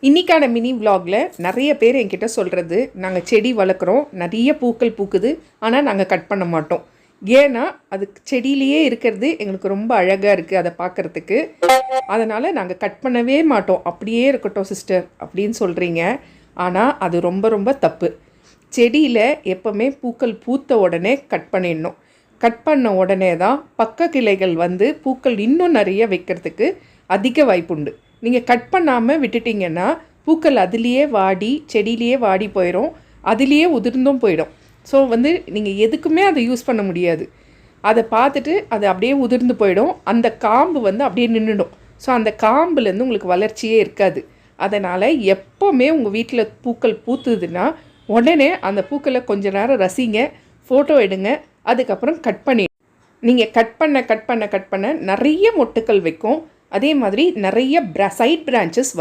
இன்றைக்கான மினி விலாகில் நிறைய பேர் என்கிட்ட சொல்கிறது, நாங்கள் செடி வளர்க்குறோம், நிறைய பூக்கள் பூக்குது, ஆனால் நாங்கள் கட் பண்ண மாட்டோம். ஏன்னா அது செடியிலேயே இருக்கிறது எங்களுக்கு ரொம்ப அழகாக இருக்குது அதை பார்க்குறதுக்கு. அதனால் நாங்கள் கட் பண்ணவே மாட்டோம், அப்படியே இருக்கட்டும் சிஸ்டர் அப்படின்னு சொல்கிறீங்க. ஆனால் அது ரொம்ப ரொம்ப தப்பு. செடியில் எப்போவுமே பூக்கள் பூத்த உடனே கட் பண்ணிடணும். கட் பண்ண உடனே தான் பக்க கிளைகள் வந்து பூக்கள் இன்னும் நிறைய வைக்கிறதுக்கு அதிக வாய்ப்புண்டு. நீங்கள் கட் பண்ணாமல் விட்டுட்டிங்கன்னா பூக்கள் அதுலேயே வாடி செடியிலேயே வாடி போயிடும், அதுலேயே உதிர்ந்தும் போயிடும். ஸோ வந்து நீங்கள் எதுக்குமே அதை யூஸ் பண்ண முடியாது. அதை பார்த்துட்டு அது அப்படியே உதிர்ந்து போயிடும், அந்த காம்பு வந்து அப்படியே நின்றுடும். ஸோ அந்த காம்புலேருந்து உங்களுக்கு வளர்ச்சியே இருக்காது. அதனால் எப்போவுமே உங்கள் வீட்டில் பூக்கள் பூத்துதுன்னா உடனே அந்த பூக்களை கொஞ்ச நேரம் ரசிங்க, ஃபோட்டோ எடுங்க, அதுக்கப்புறம் கட் பண்ணி நீங்கள் கட் பண்ண நிறைய மொட்டுக்கள் வைக்கும். அதே மாதிரி நிறைய சைட் பிரான்ச்சஸ் வரும்.